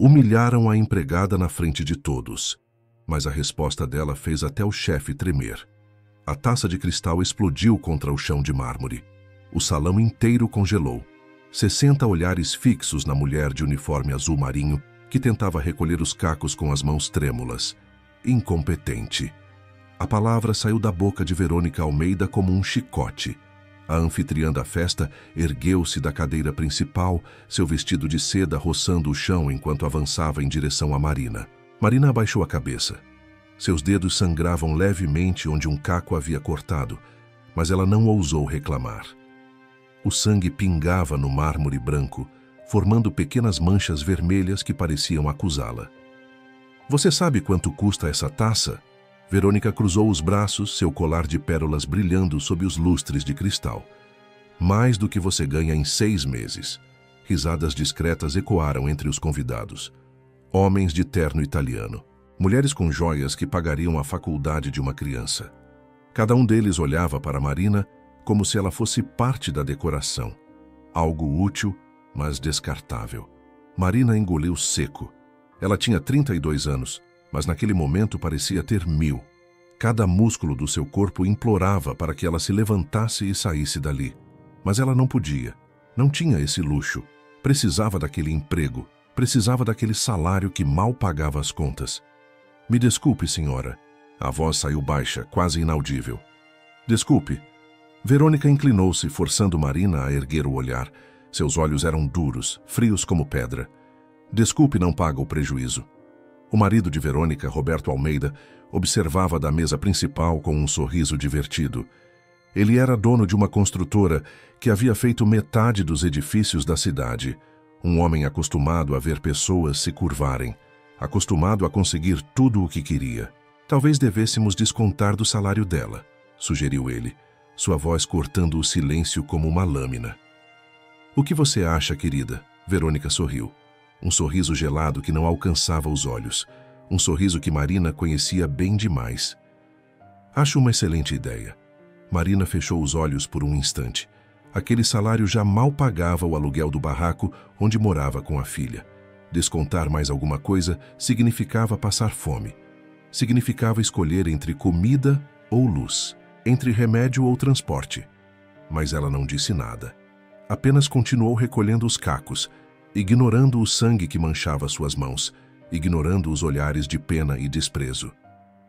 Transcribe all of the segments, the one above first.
Humilharam a empregada na frente de todos, mas a resposta dela fez até o chefe tremer. A taça de cristal explodiu contra o chão de mármore. O salão inteiro congelou. 60 olhares fixos na mulher de uniforme azul marinho que tentava recolher os cacos com as mãos trêmulas. Incompetente. A palavra saiu da boca de Verônica Almeida como um chicote. A anfitriã da festa ergueu-se da cadeira principal, seu vestido de seda roçando o chão enquanto avançava em direção a Marina. Marina abaixou a cabeça. Seus dedos sangravam levemente onde um caco havia cortado, mas ela não ousou reclamar. O sangue pingava no mármore branco, formando pequenas manchas vermelhas que pareciam acusá-la. "Você sabe quanto custa essa taça?" Verônica cruzou os braços, seu colar de pérolas brilhando sob os lustres de cristal. "Mais do que você ganha em 6 meses." Risadas discretas ecoaram entre os convidados. Homens de terno italiano. Mulheres com joias que pagariam a faculdade de uma criança. Cada um deles olhava para Marina como se ela fosse parte da decoração. Algo útil, mas descartável. Marina engoliu seco. Ela tinha 32 anos, mas naquele momento parecia ter 1000. Cada músculo do seu corpo implorava para que ela se levantasse e saísse dali. Mas ela não podia. Não tinha esse luxo. Precisava daquele emprego. Precisava daquele salário que mal pagava as contas. "Me desculpe, senhora." A voz saiu baixa, quase inaudível. "Desculpe." Verônica inclinou-se, forçando Marina a erguer o olhar. Seus olhos eram duros, frios como pedra. "Desculpe não paga o prejuízo." O marido de Verônica, Roberto Almeida, observava da mesa principal com um sorriso divertido. Ele era dono de uma construtora que havia feito metade dos edifícios da cidade. Um homem acostumado a ver pessoas se curvarem, acostumado a conseguir tudo o que queria. "Talvez devêssemos descontar do salário dela", sugeriu ele, sua voz cortando o silêncio como uma lâmina. "O que você acha, querida?" Verônica sorriu. Um sorriso gelado que não alcançava os olhos. Um sorriso que Marina conhecia bem demais. "Acho uma excelente ideia." Marina fechou os olhos por um instante. Aquele salário já mal pagava o aluguel do barraco onde morava com a filha. Descontar mais alguma coisa significava passar fome. Significava escolher entre comida ou luz, entre remédio ou transporte. Mas ela não disse nada. Apenas continuou recolhendo os cacos, ignorando o sangue que manchava suas mãos, ignorando os olhares de pena e desprezo.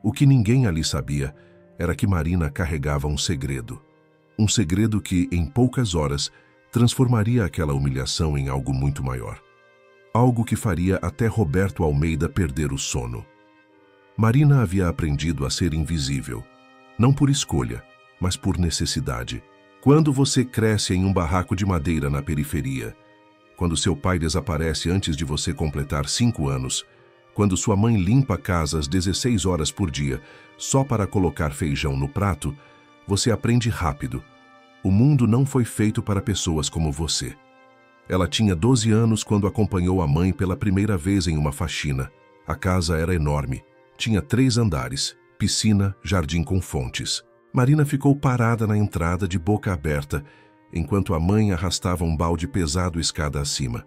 O que ninguém ali sabia era que Marina carregava um segredo. Um segredo que, em poucas horas, transformaria aquela humilhação em algo muito maior. Algo que faria até Roberto Almeida perder o sono. Marina havia aprendido a ser invisível, não por escolha, mas por necessidade. Quando você cresce em um barraco de madeira na periferia, quando seu pai desaparece antes de você completar 5 anos, quando sua mãe limpa a casa às 16 horas por dia só para colocar feijão no prato, você aprende rápido. O mundo não foi feito para pessoas como você. Ela tinha 12 anos quando acompanhou a mãe pela primeira vez em uma faxina. A casa era enorme. Tinha 3 andares, piscina, jardim com fontes. Marina ficou parada na entrada de boca aberta, enquanto a mãe arrastava um balde pesado escada acima.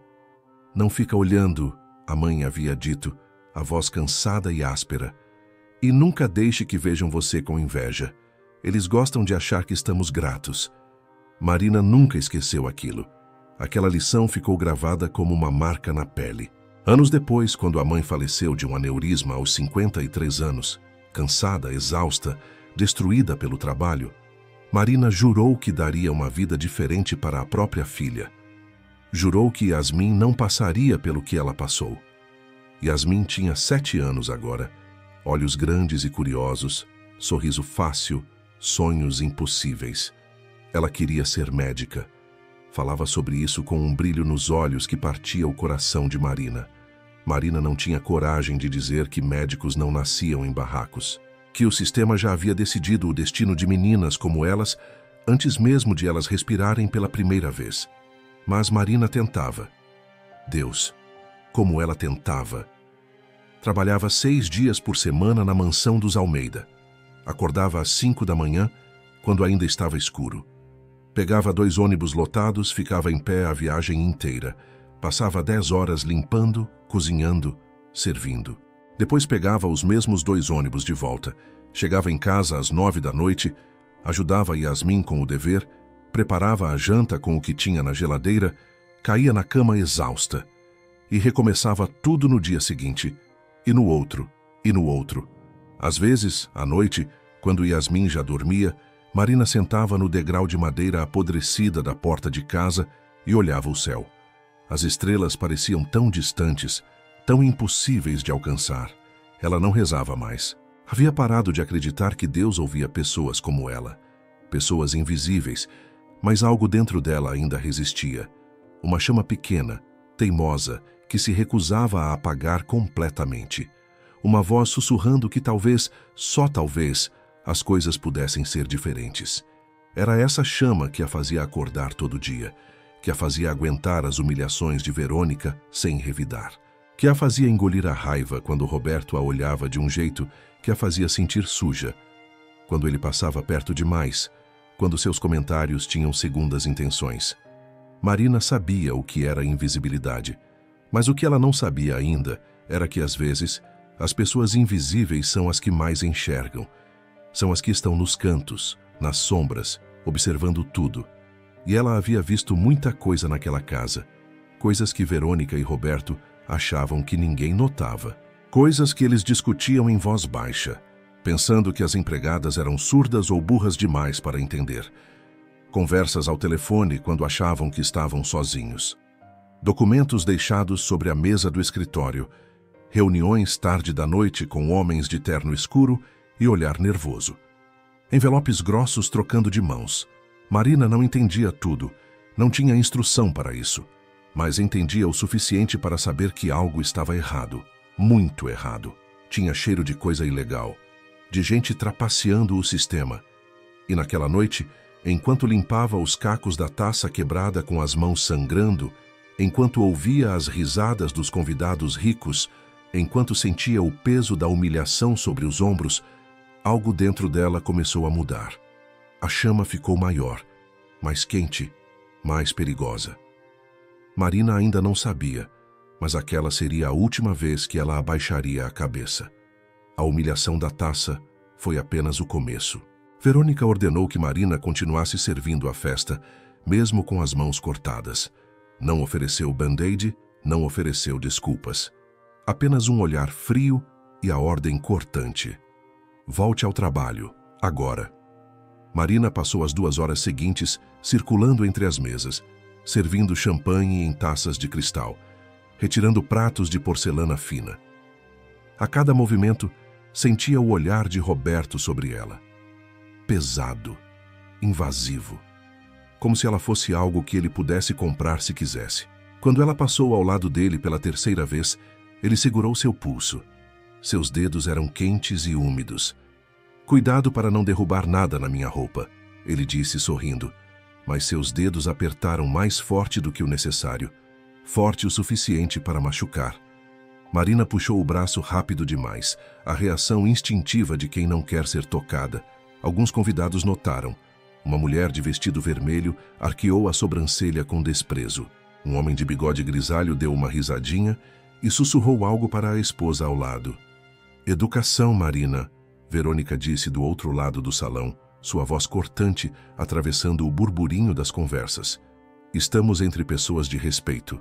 "Não fica olhando", a mãe havia dito, a voz cansada e áspera. "E nunca deixe que vejam você com inveja. Eles gostam de achar que estamos gratos." Marina nunca esqueceu aquilo. Aquela lição ficou gravada como uma marca na pele. Anos depois, quando a mãe faleceu de um aneurisma aos 53 anos, cansada, exausta, destruída pelo trabalho, Marina jurou que daria uma vida diferente para a própria filha. Jurou que Yasmin não passaria pelo que ela passou. Yasmin tinha 7 anos agora, olhos grandes e curiosos, sorriso fácil, sonhos impossíveis. Ela queria ser médica. Falava sobre isso com um brilho nos olhos que partia o coração de Marina. Marina não tinha coragem de dizer que médicos não nasciam em barracos, que o sistema já havia decidido o destino de meninas como elas antes mesmo de elas respirarem pela primeira vez. Mas Marina tentava. Deus, como ela tentava! Trabalhava 6 dias por semana na mansão dos Almeida. Acordava às 5 da manhã, quando ainda estava escuro. Pegava 2 ônibus lotados, ficava em pé a viagem inteira. Passava 10 horas limpando, cozinhando, servindo. Depois pegava os mesmos 2 ônibus de volta. Chegava em casa às 9 da noite, ajudava Yasmin com o dever, preparava a janta com o que tinha na geladeira, caía na cama exausta e recomeçava tudo no dia seguinte, e no outro, e no outro. Às vezes, à noite, quando Yasmin já dormia, Marina sentava no degrau de madeira apodrecida da porta de casa e olhava o céu. As estrelas pareciam tão distantes, tão impossíveis de alcançar. Ela não rezava mais. Havia parado de acreditar que Deus ouvia pessoas como ela. Pessoas invisíveis, mas algo dentro dela ainda resistia. Uma chama pequena, teimosa, que se recusava a apagar completamente. Uma voz sussurrando que talvez, só talvez, as coisas pudessem ser diferentes. Era essa chama que a fazia acordar todo dia, que a fazia aguentar as humilhações de Verônica sem revidar, que a fazia engolir a raiva quando Roberto a olhava de um jeito que a fazia sentir suja, quando ele passava perto demais, quando seus comentários tinham segundas intenções. Marina sabia o que era invisibilidade, mas o que ela não sabia ainda era que, às vezes, as pessoas invisíveis são as que mais enxergam. São as que estão nos cantos, nas sombras, observando tudo. E ela havia visto muita coisa naquela casa. Coisas que Verônica e Roberto achavam que ninguém notava. Coisas que eles discutiam em voz baixa, pensando que as empregadas eram surdas ou burras demais para entender. Conversas ao telefone quando achavam que estavam sozinhos. Documentos deixados sobre a mesa do escritório. Reuniões tarde da noite com homens de terno escuro e olhar nervoso. Envelopes grossos trocando de mãos. Marina não entendia tudo, não tinha instrução para isso, mas entendia o suficiente para saber que algo estava errado, muito errado. Tinha cheiro de coisa ilegal, de gente trapaceando o sistema. E naquela noite, enquanto limpava os cacos da taça quebrada com as mãos sangrando, enquanto ouvia as risadas dos convidados ricos, enquanto sentia o peso da humilhação sobre os ombros, algo dentro dela começou a mudar. A chama ficou maior, mais quente, mais perigosa. Marina ainda não sabia, mas aquela seria a última vez que ela abaixaria a cabeça. A humilhação da taça foi apenas o começo. Verônica ordenou que Marina continuasse servindo a festa, mesmo com as mãos cortadas. Não ofereceu band-aid, não ofereceu desculpas. Apenas um olhar frio e a ordem cortante. Volte ao trabalho, agora. Marina passou as 2 horas seguintes circulando entre as mesas, servindo champanhe em taças de cristal, retirando pratos de porcelana fina. A cada movimento, sentia o olhar de Roberto sobre ela. Pesado, invasivo, como se ela fosse algo que ele pudesse comprar se quisesse. Quando ela passou ao lado dele pela 3ª vez, ele segurou seu pulso. Seus dedos eram quentes e úmidos. Cuidado para não derrubar nada na minha roupa, ele disse sorrindo, mas seus dedos apertaram mais forte do que o necessário, forte o suficiente para machucar. Marina puxou o braço rápido demais, a reação instintiva de quem não quer ser tocada. Alguns convidados notaram. Uma mulher de vestido vermelho arqueou a sobrancelha com desprezo. Um homem de bigode grisalho deu uma risadinha e sussurrou algo para a esposa ao lado. Educação, Marina, Verônica disse do outro lado do salão, sua voz cortante atravessando o burburinho das conversas. Estamos entre pessoas de respeito.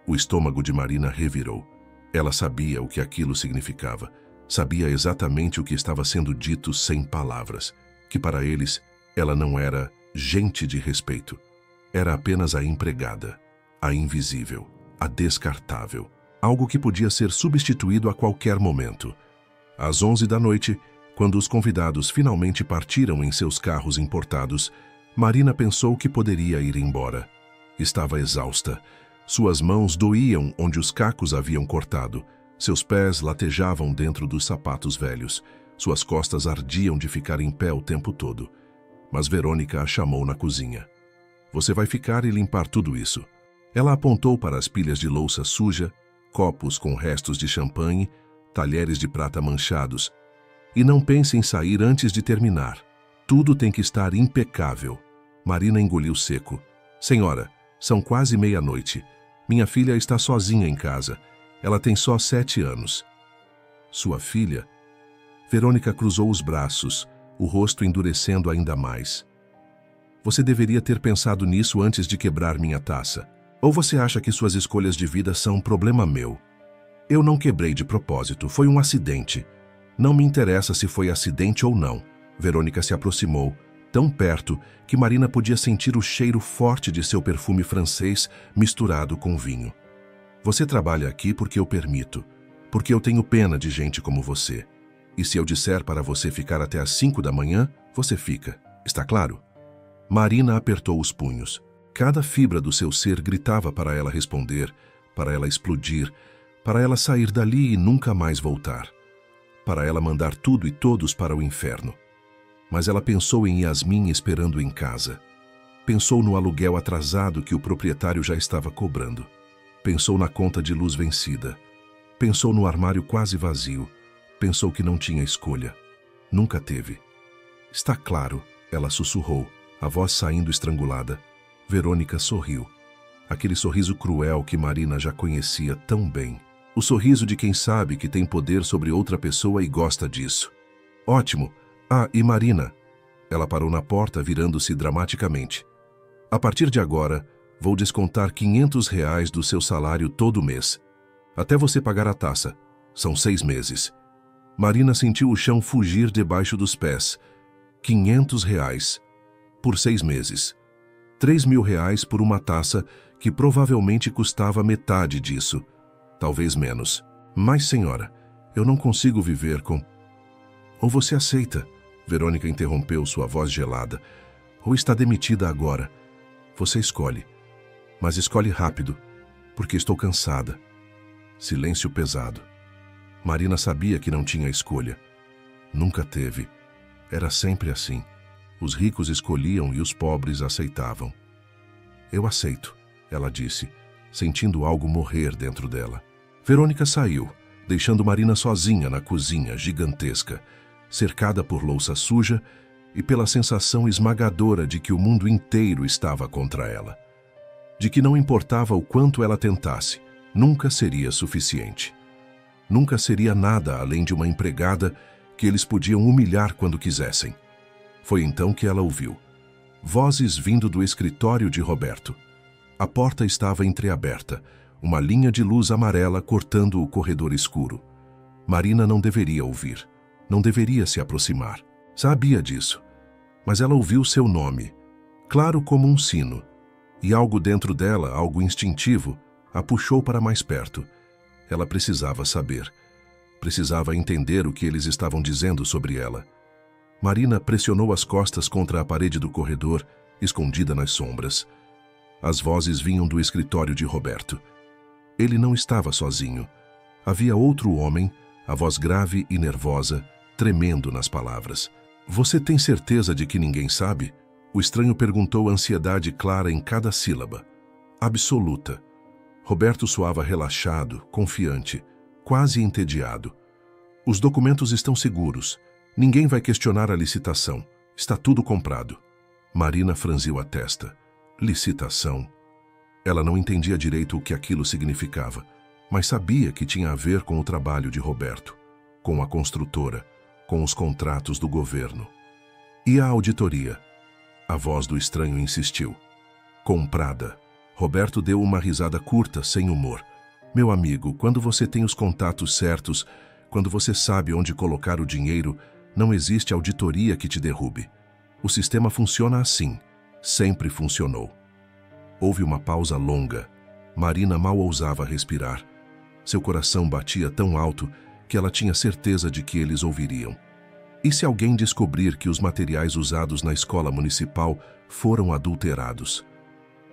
O estômago de Marina revirou. Ela sabia o que aquilo significava. Sabia exatamente o que estava sendo dito sem palavras. Que para eles, ela não era gente de respeito. Era apenas a empregada, a invisível, a descartável. Algo que podia ser substituído a qualquer momento. Às 11 da noite, quando os convidados finalmente partiram em seus carros importados, Marina pensou que poderia ir embora. Estava exausta. Suas mãos doíam onde os cacos haviam cortado. Seus pés latejavam dentro dos sapatos velhos. Suas costas ardiam de ficar em pé o tempo todo. Mas Verônica a chamou na cozinha. Você vai ficar e limpar tudo isso. Ela apontou para as pilhas de louça suja, copos com restos de champanhe, talheres de prata manchados. E não pense em sair antes de terminar. Tudo tem que estar impecável. Marina engoliu seco. Senhora, são quase meia-noite. Minha filha está sozinha em casa. Ela tem só 7 anos. Sua filha? Verônica cruzou os braços, o rosto endurecendo ainda mais. Você deveria ter pensado nisso antes de quebrar minha taça. Ou você acha que suas escolhas de vida são um problema meu? Eu não quebrei de propósito, foi um acidente. Não me interessa se foi acidente ou não. Verônica se aproximou, tão perto que Marina podia sentir o cheiro forte de seu perfume francês misturado com vinho. Você trabalha aqui porque eu permito, porque eu tenho pena de gente como você. E se eu disser para você ficar até às 5 da manhã, você fica. Está claro? Marina apertou os punhos. Cada fibra do seu ser gritava para ela responder, para ela explodir, para ela sair dali e nunca mais voltar. Para ela mandar tudo e todos para o inferno. Mas ela pensou em Yasmin esperando em casa. Pensou no aluguel atrasado que o proprietário já estava cobrando. Pensou na conta de luz vencida. Pensou no armário quase vazio. Pensou que não tinha escolha. Nunca teve. Está claro, ela sussurrou, a voz saindo estrangulada. Verônica sorriu. Aquele sorriso cruel que Marina já conhecia tão bem. O sorriso de quem sabe que tem poder sobre outra pessoa e gosta disso. Ótimo. Ah, e Marina. Ela parou na porta, virando-se dramaticamente. A partir de agora, vou descontar R$ 500 do seu salário todo mês. Até você pagar a taxa. São 6 meses. Marina sentiu o chão fugir debaixo dos pés. R$ 500. Por 6 meses. R$ 3.000 por uma taça que provavelmente custava metade disso. Talvez menos. Mas, senhora, eu não consigo viver com... Ou você aceita? Verônica interrompeu, sua voz gelada. Ou está demitida agora. Você escolhe. Mas escolhe rápido, porque estou cansada. Silêncio pesado. Marina sabia que não tinha escolha. Nunca teve. Era sempre assim. Os ricos escolhiam e os pobres aceitavam. Eu aceito, ela disse, sentindo algo morrer dentro dela. Verônica saiu, deixando Marina sozinha na cozinha gigantesca, cercada por louça suja e pela sensação esmagadora de que o mundo inteiro estava contra ela. De que não importava o quanto ela tentasse, nunca seria suficiente. Nunca seria nada além de uma empregada que eles podiam humilhar quando quisessem. Foi então que ela ouviu. Vozes vindo do escritório de Roberto. A porta estava entreaberta, uma linha de luz amarela cortando o corredor escuro. Marina não deveria ouvir, não deveria se aproximar. Sabia disso. Mas ela ouviu seu nome, claro como um sino, e algo dentro dela, algo instintivo, a puxou para mais perto. Ela precisava saber. Precisava entender o que eles estavam dizendo sobre ela. Marina pressionou as costas contra a parede do corredor, escondida nas sombras. As vozes vinham do escritório de Roberto. Ele não estava sozinho. Havia outro homem, a voz grave e nervosa, tremendo nas palavras. Você tem certeza de que ninguém sabe? O estranho perguntou, ansiedade clara em cada sílaba. Absoluta. Roberto soava relaxado, confiante, quase entediado. Os documentos estão seguros. Ninguém vai questionar a licitação. Está tudo comprado. Marina franziu a testa. Licitação? Ela não entendia direito o que aquilo significava, mas sabia que tinha a ver com o trabalho de Roberto, com a construtora, com os contratos do governo. E a auditoria? A voz do estranho insistiu. Comprada. Roberto deu uma risada curta, sem humor. Meu amigo, quando você tem os contatos certos, quando você sabe onde colocar o dinheiro, não existe auditoria que te derrube. O sistema funciona assim. Sempre funcionou. Houve uma pausa longa. Marina mal ousava respirar. Seu coração batia tão alto que ela tinha certeza de que eles ouviriam. E se alguém descobrir que os materiais usados na escola municipal foram adulterados?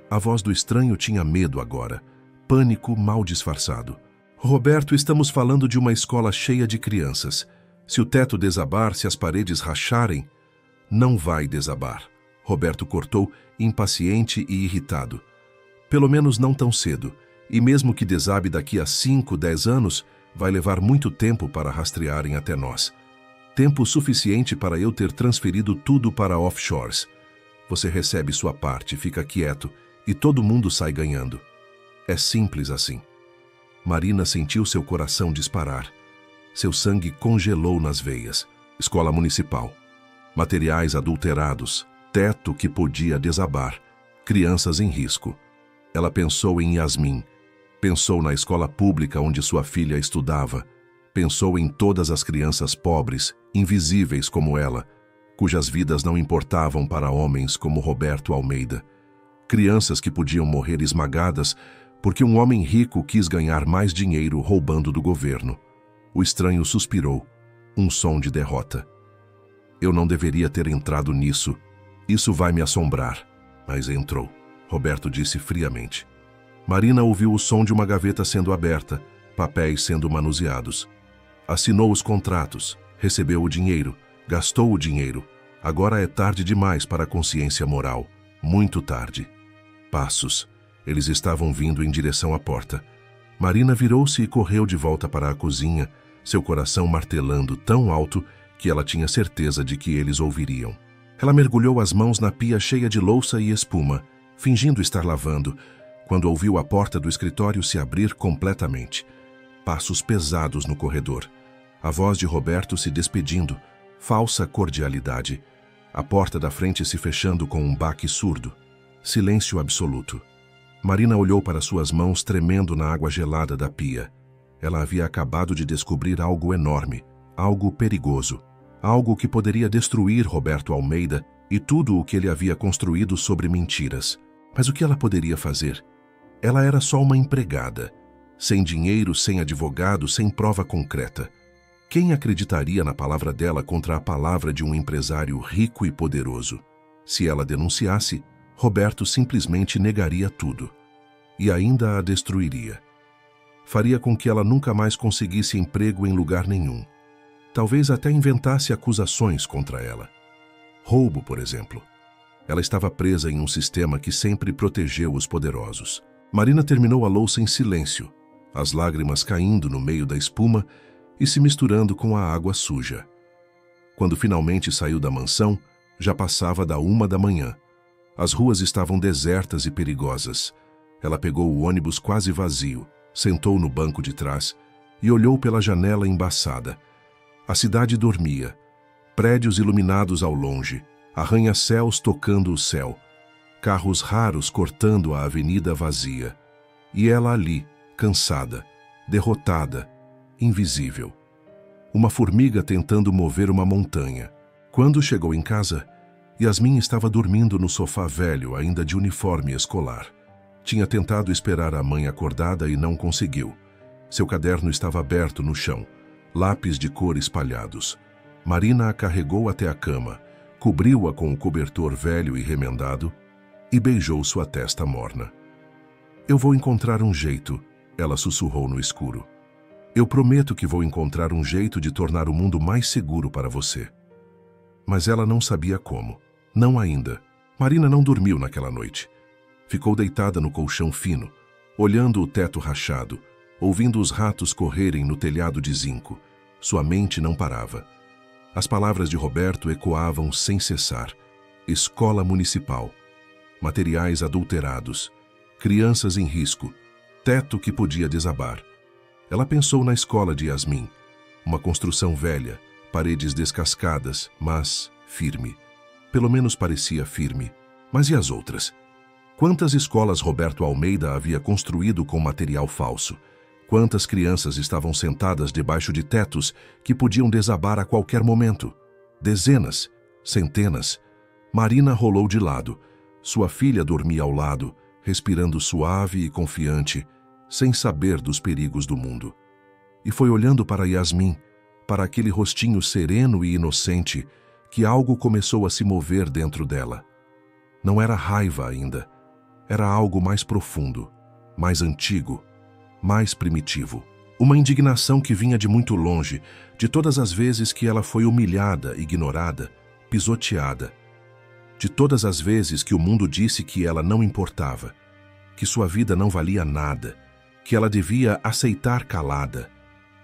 A voz do estranho tinha medo agora, pânico mal disfarçado. Roberto, estamos falando de uma escola cheia de crianças. Se o teto desabar, se as paredes racharem, não vai desabar. Roberto cortou, impaciente e irritado. Pelo menos não tão cedo, e mesmo que desabe daqui a 5, 10 anos, vai levar muito tempo para rastrearem até nós. Tempo suficiente para eu ter transferido tudo para offshores. Você recebe sua parte, fica quieto, e todo mundo sai ganhando. É simples assim. Marina sentiu seu coração disparar. Seu sangue congelou nas veias. Escola municipal. Materiais adulterados. Teto que podia desabar. Crianças em risco. Ela pensou em Yasmin. Pensou na escola pública onde sua filha estudava. Pensou em todas as crianças pobres, invisíveis como ela, cujas vidas não importavam para homens como Roberto Almeida. Crianças que podiam morrer esmagadas porque um homem rico quis ganhar mais dinheiro roubando do governo. O estranho suspirou, um som de derrota. Eu não deveria ter entrado nisso. Isso vai me assombrar. Mas entrou, Roberto disse friamente. Marina ouviu o som de uma gaveta sendo aberta, papéis sendo manuseados. Assinou os contratos, recebeu o dinheiro, gastou o dinheiro. Agora é tarde demais para a consciência moral. Muito tarde. Passos. Eles estavam vindo em direção à porta. Marina virou-se e correu de volta para a cozinha, seu coração martelando tão alto que ela tinha certeza de que eles ouviriam. Ela mergulhou as mãos na pia cheia de louça e espuma, fingindo estar lavando, quando ouviu a porta do escritório se abrir completamente. Passos pesados no corredor. A voz de Roberto se despedindo. Falsa cordialidade. A porta da frente se fechando com um baque surdo. Silêncio absoluto. Marina olhou para suas mãos tremendo na água gelada da pia. Ela havia acabado de descobrir algo enorme, algo perigoso, algo que poderia destruir Roberto Almeida e tudo o que ele havia construído sobre mentiras. Mas o que ela poderia fazer? Ela era só uma empregada, sem dinheiro, sem advogado, sem prova concreta. Quem acreditaria na palavra dela contra a palavra de um empresário rico e poderoso? Se ela denunciasse, Roberto simplesmente negaria tudo. E ainda a destruiria. Faria com que ela nunca mais conseguisse emprego em lugar nenhum. Talvez até inventasse acusações contra ela. Roubo, por exemplo. Ela estava presa em um sistema que sempre protegeu os poderosos. Marina terminou a louça em silêncio, as lágrimas caindo no meio da espuma e se misturando com a água suja. Quando finalmente saiu da mansão, já passava da 1 da manhã. As ruas estavam desertas e perigosas. Ela pegou o ônibus quase vazio, sentou no banco de trás e olhou pela janela embaçada. A cidade dormia. Prédios iluminados ao longe, arranha-céus tocando o céu, carros raros cortando a avenida vazia. E ela ali, cansada, derrotada, invisível. Uma formiga tentando mover uma montanha. Quando chegou em casa, Yasmin estava dormindo no sofá velho, ainda de uniforme escolar. Tinha tentado esperar a mãe acordada e não conseguiu. Seu caderno estava aberto no chão, lápis de cor espalhados. Marina a carregou até a cama, cobriu-a com o cobertor velho e remendado e beijou sua testa morna. Eu vou encontrar um jeito, ela sussurrou no escuro. Eu prometo que vou encontrar um jeito de tornar o mundo mais seguro para você. Mas ela não sabia como. Não ainda. Marina não dormiu naquela noite. Ficou deitada no colchão fino, olhando o teto rachado, ouvindo os ratos correrem no telhado de zinco. Sua mente não parava. As palavras de Roberto ecoavam sem cessar. Escola municipal. Materiais adulterados. Crianças em risco. Teto que podia desabar. Ela pensou na escola de Yasmin. Uma construção velha, paredes descascadas, mas firme. Pelo menos parecia firme. Mas e as outras? Quantas escolas Roberto Almeida havia construído com material falso? Quantas crianças estavam sentadas debaixo de tetos que podiam desabar a qualquer momento? Dezenas, centenas. Marina rolou de lado. Sua filha dormia ao lado, respirando suave e confiante, sem saber dos perigos do mundo. E foi olhando para Yasmin, para aquele rostinho sereno e inocente, que algo começou a se mover dentro dela. Não era raiva ainda. Era algo mais profundo, mais antigo, mais primitivo. Uma indignação que vinha de muito longe, de todas as vezes que ela foi humilhada, ignorada, pisoteada. De todas as vezes que o mundo disse que ela não importava, que sua vida não valia nada, que ela devia aceitar calada.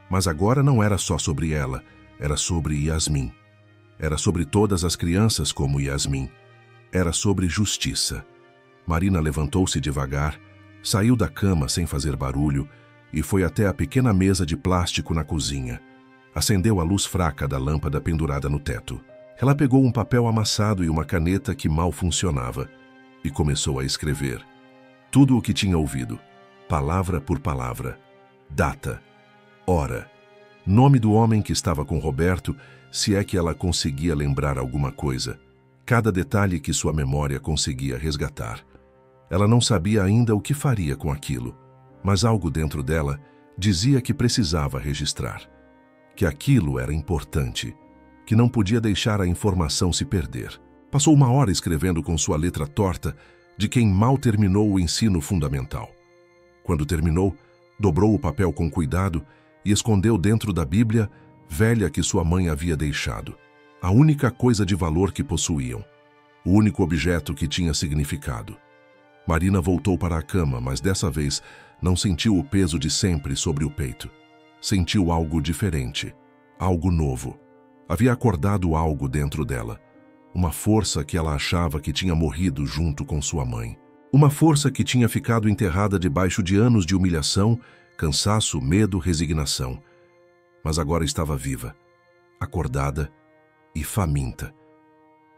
Mas agora não era só sobre ela, era sobre Yasmin. Era sobre todas as crianças como Yasmin. Era sobre justiça. Marina levantou-se devagar, Saiu da cama sem fazer barulho e foi até a pequena mesa de plástico na cozinha. Acendeu a luz fraca da lâmpada pendurada no teto. Ela pegou um papel amassado e uma caneta que mal funcionava e começou a escrever. Tudo o que tinha ouvido, palavra por palavra. Data, hora, nome do homem que estava com Roberto, se é que ela conseguia lembrar alguma coisa. Cada detalhe que sua memória conseguia resgatar. Ela não sabia ainda o que faria com aquilo, mas algo dentro dela dizia que precisava registrar. Que aquilo era importante, que não podia deixar a informação se perder. Passou 1 hora escrevendo com sua letra torta de quem mal terminou o ensino fundamental. Quando terminou, dobrou o papel com cuidado e escondeu dentro da Bíblia velha que sua mãe havia deixado. A única coisa de valor que possuíam. O único objeto que tinha significado. Marina voltou para a cama, mas dessa vez não sentiu o peso de sempre sobre o peito. Sentiu algo diferente, algo novo. Havia acordado algo dentro dela. Uma força que ela achava que tinha morrido junto com sua mãe. Uma força que tinha ficado enterrada debaixo de anos de humilhação, cansaço, medo, resignação. Mas agora estava viva, acordada e faminta.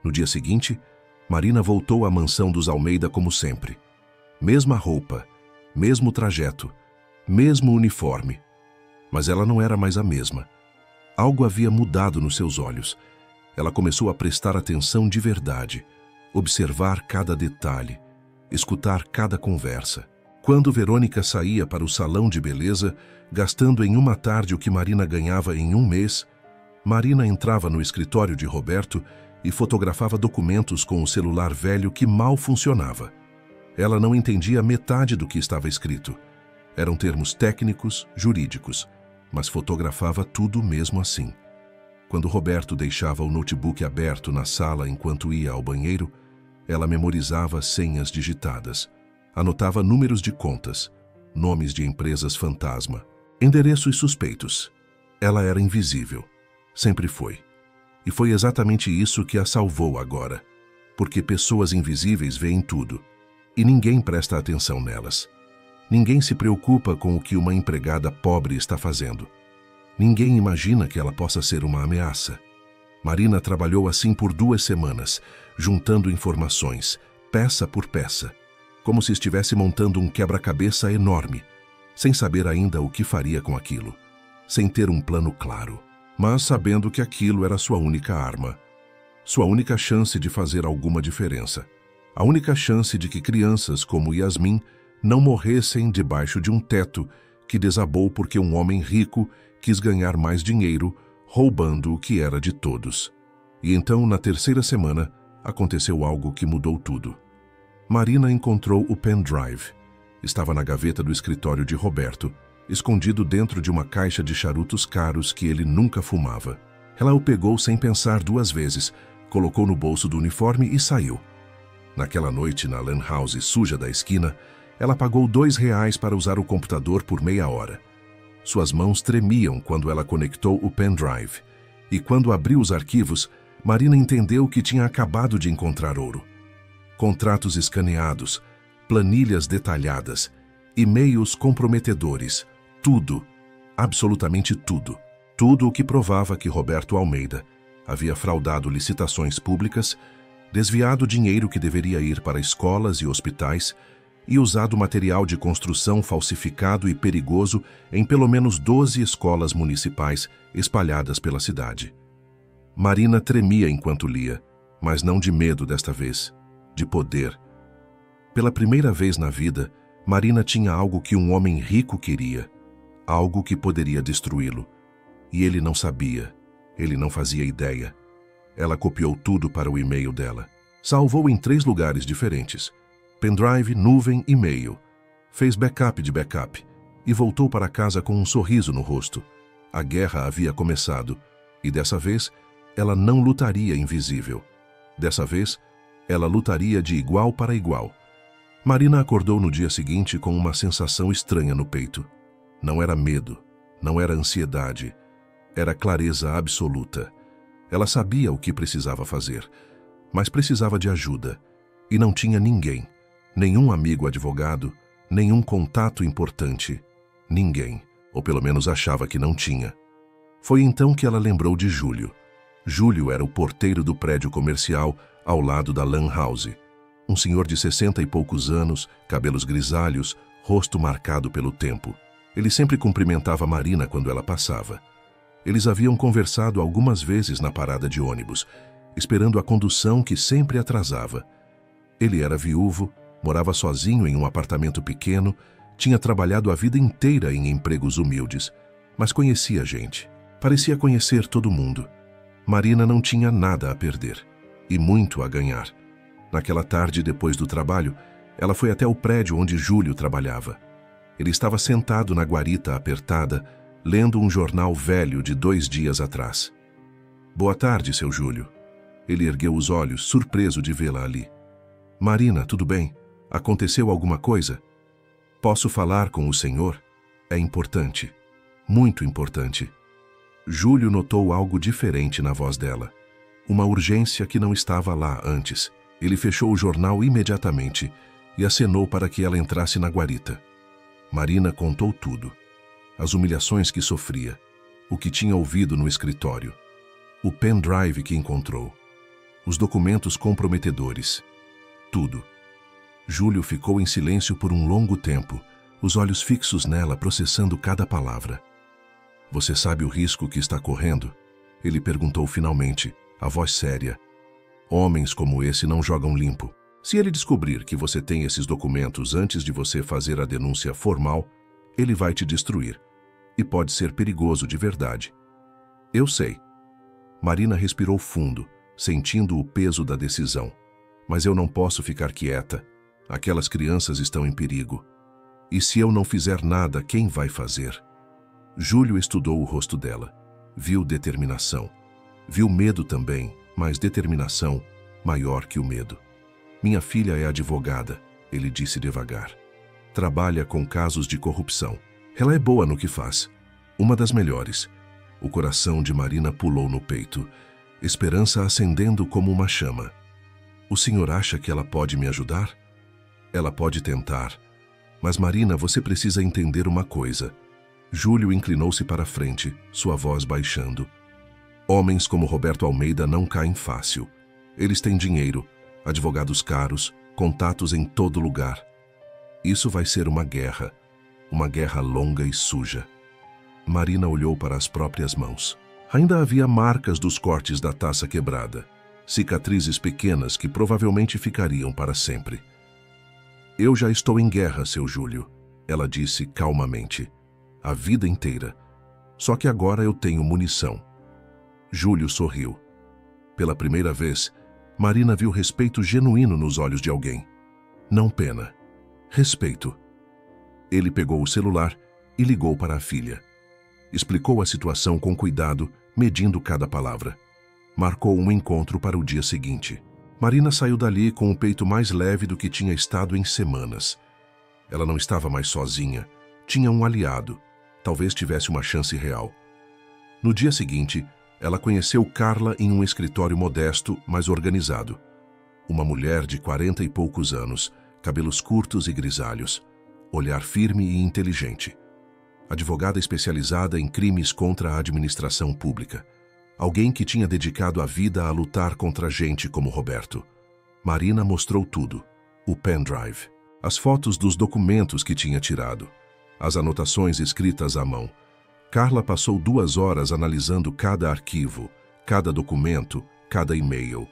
No dia seguinte, Marina voltou à mansão dos Almeida como sempre. Mesma roupa, mesmo trajeto, mesmo uniforme. Mas ela não era mais a mesma. Algo havia mudado nos seus olhos. Ela começou a prestar atenção de verdade, observar cada detalhe, escutar cada conversa. Quando Verônica saía para o salão de beleza, gastando em uma tarde o que Marina ganhava em 1 mês, Marina entrava no escritório de Roberto e fotografava documentos com o celular velho que mal funcionava. Ela não entendia metade do que estava escrito. Eram termos técnicos, jurídicos, mas fotografava tudo mesmo assim. Quando Roberto deixava o notebook aberto na sala enquanto ia ao banheiro, ela memorizava senhas digitadas. Anotava números de contas, nomes de empresas fantasma, endereços suspeitos. Ela era invisível. Sempre foi. E foi exatamente isso que a salvou agora. Porque pessoas invisíveis veem tudo. E ninguém presta atenção nelas. Ninguém se preocupa com o que uma empregada pobre está fazendo. Ninguém imagina que ela possa ser uma ameaça. Marina trabalhou assim por 2 semanas, juntando informações, peça por peça, como se estivesse montando um quebra-cabeça enorme, sem saber ainda o que faria com aquilo, sem ter um plano claro, mas sabendo que aquilo era sua única arma, sua única chance de fazer alguma diferença, a única chance de que crianças como Yasmin não morressem debaixo de um teto que desabou porque um homem rico quis ganhar mais dinheiro, roubando o que era de todos. E então, na 3ª semana, aconteceu algo que mudou tudo. Marina encontrou o pendrive. Estava na gaveta do escritório de Roberto, escondido dentro de uma caixa de charutos caros que ele nunca fumava. Ela o pegou sem pensar 2 vezes, colocou no bolso do uniforme e saiu. Naquela noite, na lan house suja da esquina, ela pagou R$2 para usar o computador por meia hora. Suas mãos tremiam quando ela conectou o pendrive. E quando abriu os arquivos, Marina entendeu que tinha acabado de encontrar ouro. Contratos escaneados, planilhas detalhadas, e-mails comprometedores, tudo, absolutamente tudo. Tudo o que provava que Roberto Almeida havia fraudado licitações públicas, desviado dinheiro que deveria ir para escolas e hospitais e usado material de construção falsificado e perigoso em pelo menos 12 escolas municipais espalhadas pela cidade. Marina tremia enquanto lia, mas não de medo desta vez, de poder. Pela primeira vez na vida, Marina tinha algo que um homem rico queria, algo que poderia destruí-lo. E ele não sabia, ele não fazia ideia. Ela copiou tudo para o e-mail dela. Salvou em 3 lugares diferentes. Pendrive, nuvem, e-mail. Fez backup de backup e voltou para casa com um sorriso no rosto. A guerra havia começado e dessa vez ela não lutaria invisível. Dessa vez, ela lutaria de igual para igual. Marina acordou no dia seguinte com uma sensação estranha no peito. Não era medo, não era ansiedade, era clareza absoluta. Ela sabia o que precisava fazer, mas precisava de ajuda. E não tinha ninguém, nenhum amigo advogado, Nenhum contato importante. Ninguém, ou pelo menos achava que não tinha. Foi então que ela lembrou de Júlio. Júlio era o porteiro do prédio comercial ao lado da Lan House. Um senhor de 60 e poucos anos, cabelos grisalhos, rosto marcado pelo tempo. Ele sempre cumprimentava Marina quando ela passava. Eles haviam conversado algumas vezes na parada de ônibus, esperando a condução que sempre atrasava. Ele era viúvo, morava sozinho em um apartamento pequeno, tinha trabalhado a vida inteira em empregos humildes, mas conhecia gente. Parecia conhecer todo mundo. Marina não tinha nada a perder e muito a ganhar. Naquela tarde, depois do trabalho, ela foi até o prédio onde Júlio trabalhava. Ele estava sentado na guarita apertada, lendo um jornal velho de 2 dias atrás. "Boa tarde, seu Júlio." Ele ergueu os olhos, surpreso de vê-la ali. "Marina, tudo bem? Aconteceu alguma coisa? Posso falar com o senhor? É importante. Muito importante." Júlio notou algo diferente na voz dela. Uma urgência que não estava lá antes. Ele fechou o jornal imediatamente e acenou para que ela entrasse na guarita. Marina contou tudo. As humilhações que sofria, o que tinha ouvido no escritório, o pendrive que encontrou, os documentos comprometedores. Tudo. Júlio ficou em silêncio por um longo tempo, os olhos fixos nela, processando cada palavra. "Você sabe o risco que está correndo?" Ele perguntou finalmente, a voz séria. "Homens como esse não jogam limpo. Se ele descobrir que você tem esses documentos antes de você fazer a denúncia formal, ele vai te destruir. E pode ser perigoso de verdade." "Eu sei." Marina respirou fundo, sentindo o peso da decisão. "Mas eu não posso ficar quieta. Aquelas crianças estão em perigo. E se eu não fizer nada, quem vai fazer?" Júlio estudou o rosto dela. Viu determinação. Viu medo também, mas determinação maior que o medo. "Minha filha é advogada", ele disse devagar. "Trabalha com casos de corrupção. Ela é boa no que faz. Uma das melhores." O coração de Marina pulou no peito, esperança acendendo como uma chama. "O senhor acha que ela pode me ajudar?" "Ela pode tentar. Mas Marina, você precisa entender uma coisa." Júlio inclinou-se para frente, sua voz baixando. "Homens como Roberto Almeida não caem fácil. Eles têm dinheiro, advogados caros, contatos em todo lugar. Isso vai ser uma guerra longa e suja." Marina olhou para as próprias mãos. Ainda havia marcas dos cortes da taça quebrada, cicatrizes pequenas que provavelmente ficariam para sempre. "Eu já estou em guerra, seu Júlio," ela disse calmamente. "A vida inteira. Só que agora eu tenho munição." Júlio sorriu. Pela primeira vez, Marina viu respeito genuíno nos olhos de alguém. Não pena. Respeito. Ele pegou o celular e ligou para a filha. Explicou a situação com cuidado, medindo cada palavra. Marcou um encontro para o dia seguinte. Marina saiu dali com o peito mais leve do que tinha estado em semanas. Ela não estava mais sozinha. Tinha um aliado. Talvez tivesse uma chance real. No dia seguinte, ela conheceu Carla em um escritório modesto, mas organizado. Uma mulher de 40 e poucos anos, cabelos curtos e grisalhos, olhar firme e inteligente. Advogada especializada em crimes contra a administração pública. Alguém que tinha dedicado a vida a lutar contra gente como Roberto. Marina mostrou tudo. O pendrive, as fotos dos documentos que tinha tirado, as anotações escritas à mão. Carla passou 2 horas analisando cada arquivo, cada documento, cada e-mail.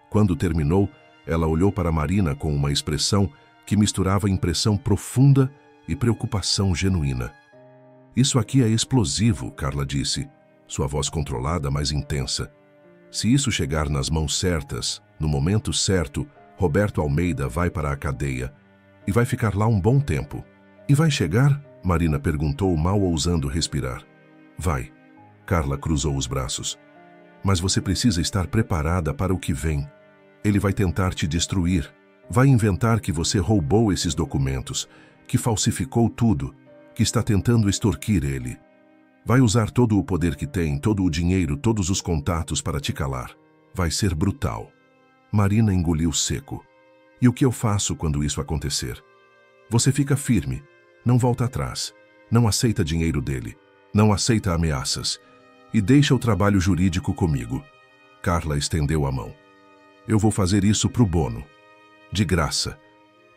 Quando terminou, ela olhou para Marina com uma expressão que misturava impressão profunda e preocupação genuína. "Isso aqui é explosivo", Carla disse, sua voz controlada, mas intensa. "Se isso chegar nas mãos certas, no momento certo, Roberto Almeida vai para a cadeia e vai ficar lá um bom tempo." "E vai chegar?" Marina perguntou, mal ousando respirar. "Vai." Carla cruzou os braços. "Mas você precisa estar preparada para o que vem. Ele vai tentar te destruir. Vai inventar que você roubou esses documentos, que falsificou tudo, que está tentando extorquir ele. Vai usar todo o poder que tem, todo o dinheiro, todos os contatos para te calar. Vai ser brutal." Marina engoliu seco. "E o que eu faço quando isso acontecer?" Você fica firme, não volta atrás, não aceita dinheiro dele, não aceita ameaças e deixa o trabalho jurídico comigo. Carla estendeu a mão. Eu vou fazer isso pro Bono. De graça.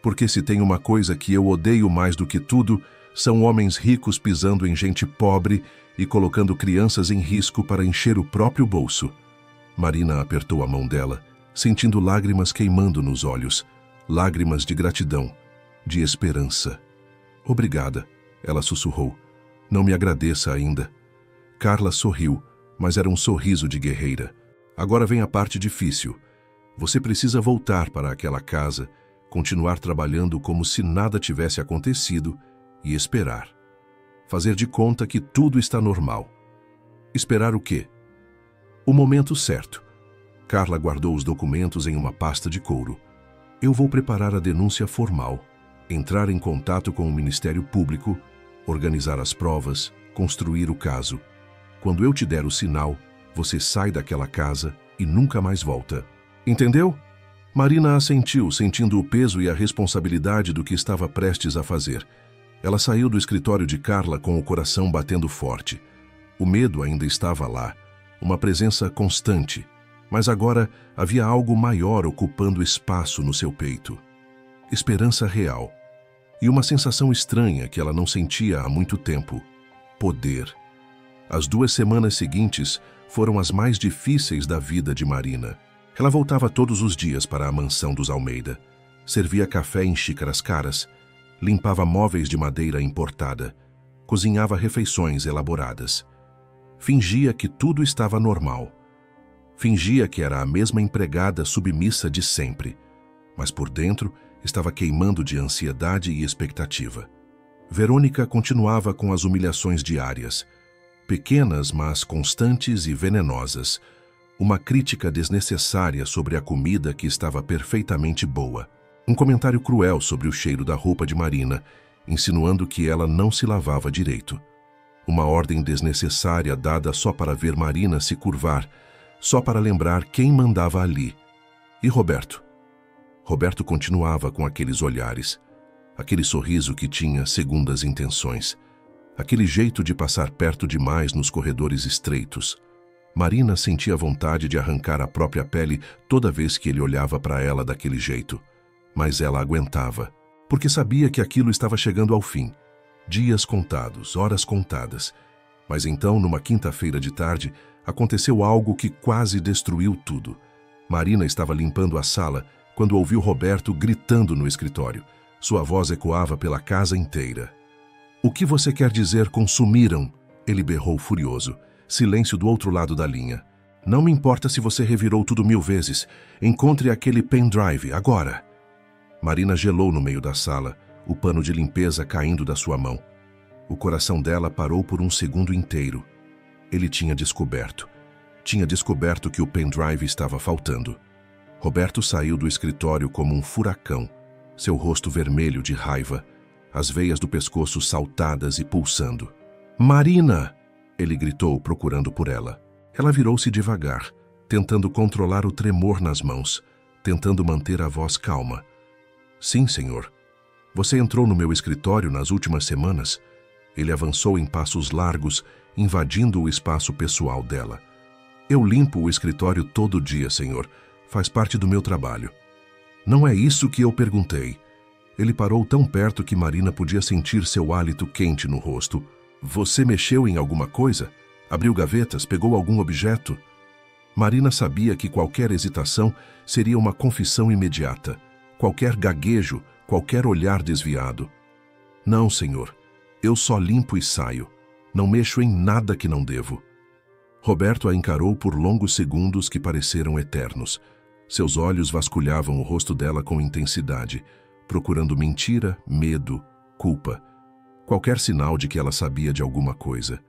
Porque se tem uma coisa que eu odeio mais do que tudo, são homens ricos pisando em gente pobre e colocando crianças em risco para encher o próprio bolso. Marina apertou a mão dela, sentindo lágrimas queimando nos olhos, lágrimas de gratidão, de esperança. Obrigada, ela sussurrou. Não me agradeça ainda. Carla sorriu, mas era um sorriso de guerreira. Agora vem a parte difícil. Você precisa voltar para aquela casa, continuar trabalhando como se nada tivesse acontecido e esperar. Fazer de conta que tudo está normal. Esperar o quê? O momento certo. Carla guardou os documentos em uma pasta de couro. Eu vou preparar a denúncia formal, entrar em contato com o Ministério Público, organizar as provas, construir o caso. Quando eu te der o sinal, você sai daquela casa e nunca mais volta. Entendeu? Marina assentiu, sentindo o peso e a responsabilidade do que estava prestes a fazer. Ela saiu do escritório de Carla com o coração batendo forte. O medo ainda estava lá, uma presença constante, mas agora havia algo maior ocupando espaço no seu peito. Esperança real. E uma sensação estranha que ela não sentia há muito tempo. Poder. As 2 semanas seguintes foram as mais difíceis da vida de Marina. Ela voltava todos os dias para a mansão dos Almeida, servia café em xícaras caras, limpava móveis de madeira importada, cozinhava refeições elaboradas. Fingia que tudo estava normal. Fingia que era a mesma empregada submissa de sempre, mas por dentro estava queimando de ansiedade e expectativa. Verônica continuava com as humilhações diárias, pequenas, mas constantes e venenosas, uma crítica desnecessária sobre a comida que estava perfeitamente boa, um comentário cruel sobre o cheiro da roupa de Marina, insinuando que ela não se lavava direito. Uma ordem desnecessária dada só para ver Marina se curvar, só para lembrar quem mandava ali. E Roberto? Roberto continuava com aqueles olhares, aquele sorriso que tinha segundas intenções, aquele jeito de passar perto demais nos corredores estreitos. Marina sentia vontade de arrancar a própria pele toda vez que ele olhava para ela daquele jeito. Mas ela aguentava, porque sabia que aquilo estava chegando ao fim. Dias contados, horas contadas. Mas então, numa quinta-feira de tarde, aconteceu algo que quase destruiu tudo. Marina estava limpando a sala quando ouviu Roberto gritando no escritório. Sua voz ecoava pela casa inteira. "O que você quer dizer com sumiram?" Ele berrou furioso. Silêncio do outro lado da linha. "Não me importa se você revirou tudo 1000 vezes. Encontre aquele pendrive, agora." Marina gelou no meio da sala, o pano de limpeza caindo da sua mão. O coração dela parou por um segundo inteiro. Ele tinha descoberto. Tinha descoberto que o pendrive estava faltando. Roberto saiu do escritório como um furacão, seu rosto vermelho de raiva, as veias do pescoço saltadas e pulsando. "Marina!" Ele gritou, procurando por ela. Ela virou-se devagar, tentando controlar o tremor nas mãos, tentando manter a voz calma. "Sim, senhor. Você entrou no meu escritório nas últimas semanas?" Ele avançou em passos largos, invadindo o espaço pessoal dela. "Eu limpo o escritório todo dia, senhor. Faz parte do meu trabalho." "Não é isso que eu perguntei." Ele parou tão perto que Marina podia sentir seu hálito quente no rosto. "Você mexeu em alguma coisa? Abriu gavetas? Pegou algum objeto?" Marina sabia que qualquer hesitação seria uma confissão imediata. Qualquer gaguejo, qualquer olhar desviado. "Não, senhor. Eu só limpo e saio. Não mexo em nada que não devo." Roberto a encarou por longos segundos que pareceram eternos. Seus olhos vasculhavam o rosto dela com intensidade, procurando mentira, medo, culpa. Qualquer sinal de que ela sabia de alguma coisa.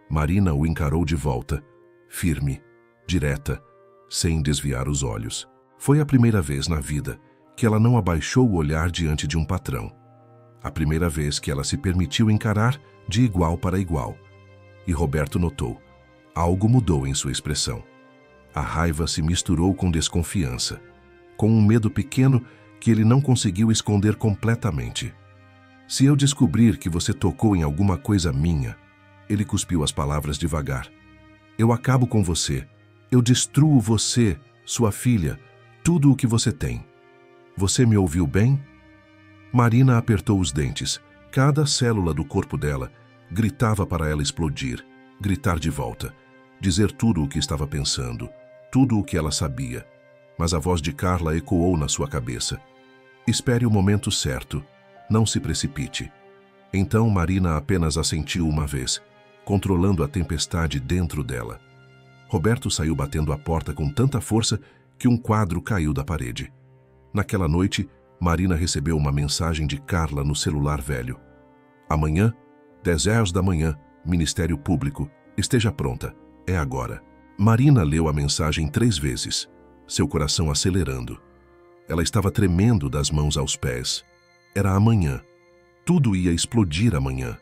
Marina o encarou de volta, firme, direta, sem desviar os olhos. Foi a primeira vez na vida que ela não abaixou o olhar diante de um patrão. A primeira vez que ela se permitiu encarar de igual para igual. E Roberto notou. Algo mudou em sua expressão. A raiva se misturou com desconfiança, com um medo pequeno que ele não conseguiu esconder completamente. Se eu descobrir que você tocou em alguma coisa minha, ele cuspiu as palavras devagar. Eu acabo com você. Eu destruo você, sua filha, tudo o que você tem. Você me ouviu bem? Marina apertou os dentes. Cada célula do corpo dela gritava para ela explodir, gritar de volta, dizer tudo o que estava pensando, tudo o que ela sabia. Mas a voz de Carla ecoou na sua cabeça. Espere o momento certo. Não se precipite. Então Marina apenas assentiu uma vez, controlando a tempestade dentro dela. Roberto saiu batendo a porta com tanta força que um quadro caiu da parede. Naquela noite, Marina recebeu uma mensagem de Carla no celular velho. Amanhã, 10h da manhã, Ministério Público, esteja pronta, é agora. Marina leu a mensagem 3 vezes, seu coração acelerando. Ela estava tremendo das mãos aos pés. Era amanhã. Tudo ia explodir amanhã.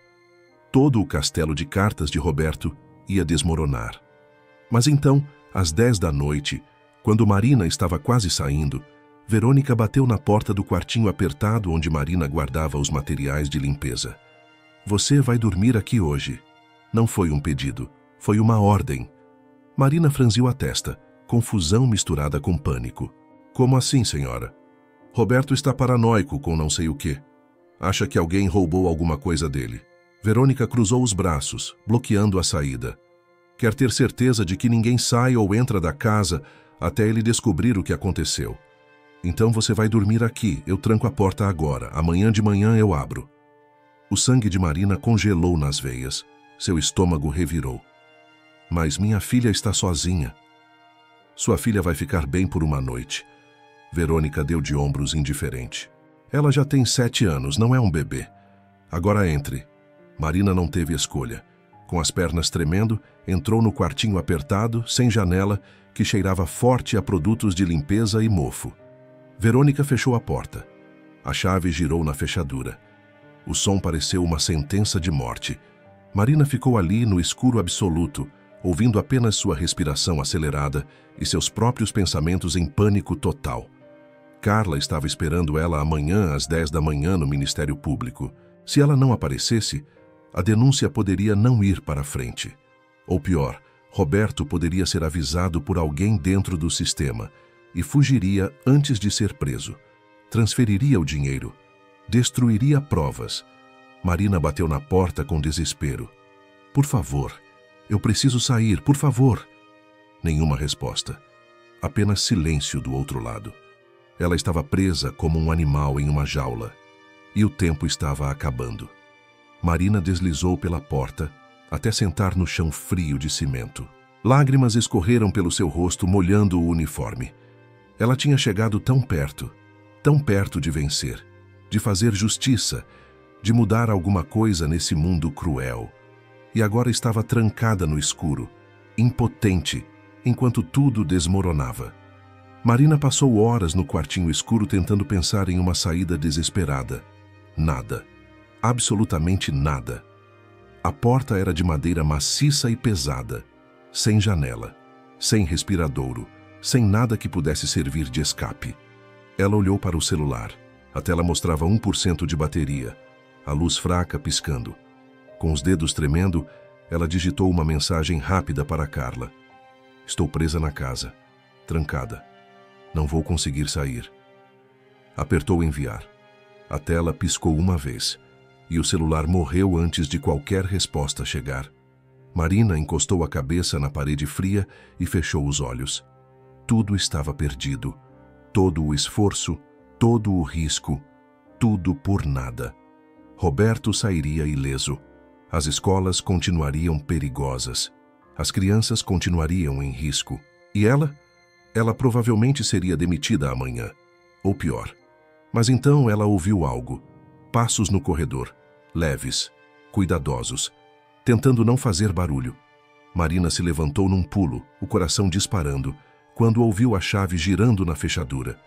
Todo o castelo de cartas de Roberto ia desmoronar. Mas então, às 10 da noite, quando Marina estava quase saindo, Verônica bateu na porta do quartinho apertado onde Marina guardava os materiais de limpeza. Você vai dormir aqui hoje. Não foi um pedido, foi uma ordem. Marina franziu a testa, confusão misturada com pânico. Como assim, senhora? Roberto está paranoico com não sei o quê. Acha que alguém roubou alguma coisa dele. Verônica cruzou os braços, bloqueando a saída. Quer ter certeza de que ninguém sai ou entra da casa até ele descobrir o que aconteceu. Então você vai dormir aqui, eu tranco a porta agora, amanhã de manhã eu abro. O sangue de Marina congelou nas veias, seu estômago revirou. Mas minha filha está sozinha. Sua filha vai ficar bem por uma noite. Verônica deu de ombros indiferente. Ela já tem 7 anos, não é um bebê. Agora entre. Marina não teve escolha. Com as pernas tremendo, entrou no quartinho apertado, sem janela, que cheirava forte a produtos de limpeza e mofo. Verônica fechou a porta. A chave girou na fechadura. O som pareceu uma sentença de morte. Marina ficou ali no escuro absoluto, ouvindo apenas sua respiração acelerada e seus próprios pensamentos em pânico total. Carla estava esperando ela amanhã às 10 da manhã no Ministério Público. Se ela não aparecesse, a denúncia poderia não ir para frente. Ou pior, Roberto poderia ser avisado por alguém dentro do sistema e fugiria antes de ser preso. Transferiria o dinheiro. Destruiria provas. Marina bateu na porta com desespero. Por favor, eu preciso sair, por favor. Nenhuma resposta. Apenas silêncio do outro lado. Ela estava presa como um animal em uma jaula. E o tempo estava acabando. Marina deslizou pela porta até sentar no chão frio de cimento. Lágrimas escorreram pelo seu rosto, molhando o uniforme. Ela tinha chegado tão perto de vencer, de fazer justiça, de mudar alguma coisa nesse mundo cruel. E agora estava trancada no escuro, impotente, enquanto tudo desmoronava. Marina passou horas no quartinho escuro tentando pensar em uma saída desesperada. Nada. Absolutamente nada. A porta era de madeira maciça e pesada, sem janela, sem respiradouro, sem nada que pudesse servir de escape. Ela olhou para o celular. A tela mostrava 1% de bateria, a luz fraca piscando. Com os dedos tremendo, ela digitou uma mensagem rápida para Carla. Estou presa na casa, trancada. Não vou conseguir sair. Apertou enviar. A tela piscou uma vez, e o celular morreu antes de qualquer resposta chegar. Marina encostou a cabeça na parede fria e fechou os olhos. Tudo estava perdido. Todo o esforço, todo o risco, tudo por nada. Roberto sairia ileso. As escolas continuariam perigosas. As crianças continuariam em risco. E ela? Ela provavelmente seria demitida amanhã. Ou pior. Mas então ela ouviu algo. Passos no corredor. Leves, cuidadosos, tentando não fazer barulho. Marina se levantou num pulo, o coração disparando, quando ouviu a chave girando na fechadura.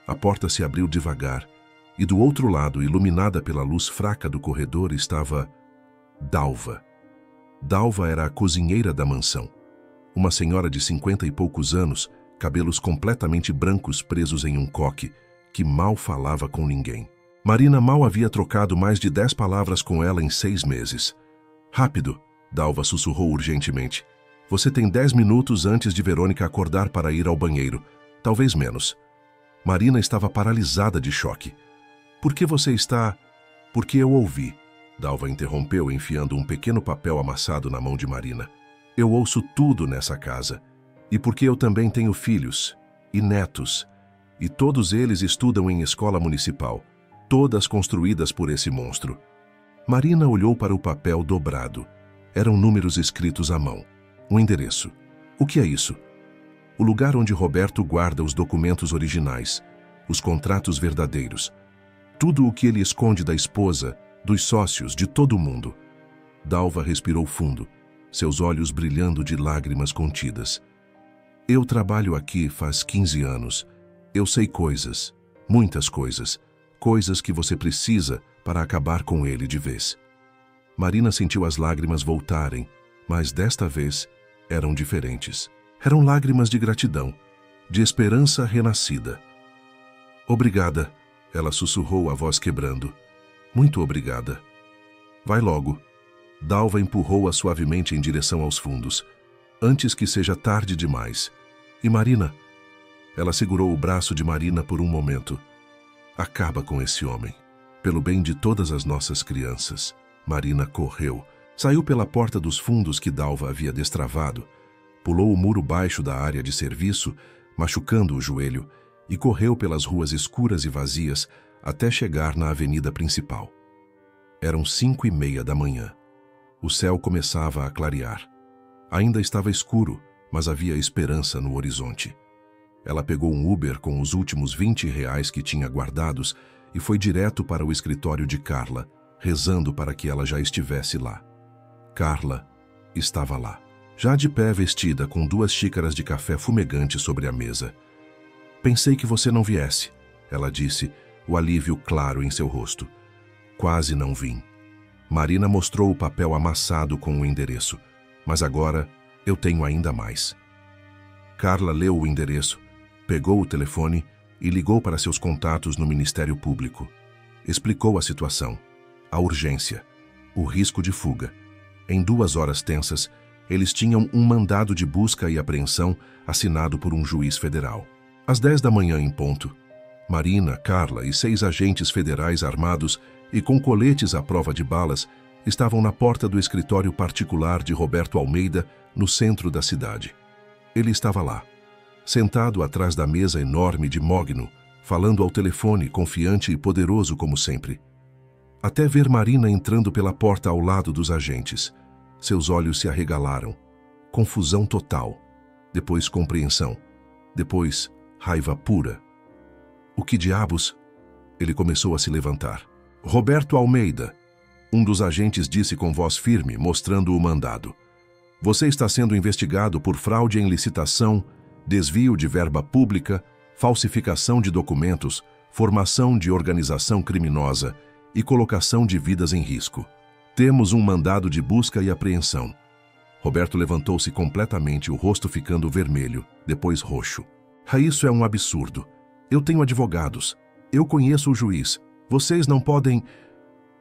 A porta se abriu devagar, e do outro lado, iluminada pela luz fraca do corredor, estava Dalva. Dalva era a cozinheira da mansão. Uma senhora de 50 e poucos anos, cabelos completamente brancos presos em um coque, que mal falava com ninguém. Marina mal havia trocado mais de 10 palavras com ela em 6 meses. Rápido, Dalva sussurrou urgentemente. Você tem 10 minutos antes de Verônica acordar para ir ao banheiro. Talvez menos. Marina estava paralisada de choque. Por que você está... Porque eu ouvi. Dalva interrompeu, enfiando um pequeno papel amassado na mão de Marina. Eu ouço tudo nessa casa. E porque eu também tenho filhos e netos. E todos eles estudam em escola municipal. Todas construídas por esse monstro. Marina olhou para o papel dobrado. Eram números escritos à mão. Um endereço. O que é isso? O lugar onde Roberto guarda os documentos originais, os contratos verdadeiros. Tudo o que ele esconde da esposa, dos sócios, de todo mundo. Dalva respirou fundo, seus olhos brilhando de lágrimas contidas. Eu trabalho aqui faz 15 anos. Eu sei coisas, muitas coisas. Coisas que você precisa para acabar com ele de vez. Marina sentiu as lágrimas voltarem, mas desta vez eram diferentes. Eram lágrimas de gratidão, de esperança renascida. Obrigada, ela sussurrou, a voz quebrando. Muito obrigada. Vai logo. Dalva empurrou-a suavemente em direção aos fundos, antes que seja tarde demais. E Marina? Ela segurou o braço de Marina por um momento. Acaba com esse homem. Pelo bem de todas as nossas crianças. Marina correu. Saiu pela porta dos fundos que Dalva havia destravado. Pulou o muro baixo da área de serviço, machucando o joelho, e correu pelas ruas escuras e vazias até chegar na avenida principal. Eram 5:30 da manhã. O céu começava a clarear. Ainda estava escuro, mas havia esperança no horizonte. Ela pegou um Uber com os últimos R$ 20 que tinha guardados e foi direto para o escritório de Carla, rezando para que ela já estivesse lá. Carla estava lá, já de pé vestida, com 2 xícaras de café fumegante sobre a mesa. Pensei que você não viesse, ela disse, o alívio claro em seu rosto. Quase não vim. Marina mostrou o papel amassado com o endereço, mas agora eu tenho ainda mais. Carla leu o endereço, pegou o telefone e ligou para seus contatos no Ministério Público. Explicou a situação, a urgência, o risco de fuga. Em 2 horas tensas, eles tinham um mandado de busca e apreensão assinado por um juiz federal. Às 10 da manhã em ponto, Marina, Carla e 6 agentes federais armados e com coletes à prova de balas estavam na porta do escritório particular de Roberto Almeida, no centro da cidade. Ele estava lá, sentado atrás da mesa enorme de mogno, falando ao telefone, confiante e poderoso como sempre. Até ver Marina entrando pela porta ao lado dos agentes. Seus olhos se arregalaram. Confusão total. Depois compreensão. Depois raiva pura. O que diabos? Ele começou a se levantar. Roberto Almeida, um dos agentes disse com voz firme, mostrando o mandado. Você está sendo investigado por fraude em licitação, desvio de verba pública, falsificação de documentos, formação de organização criminosa e colocação de vidas em risco. Temos um mandado de busca e apreensão. Roberto levantou-se completamente, o rosto ficando vermelho, depois roxo. Isso é um absurdo. Eu tenho advogados. Eu conheço o juiz. Vocês não podem...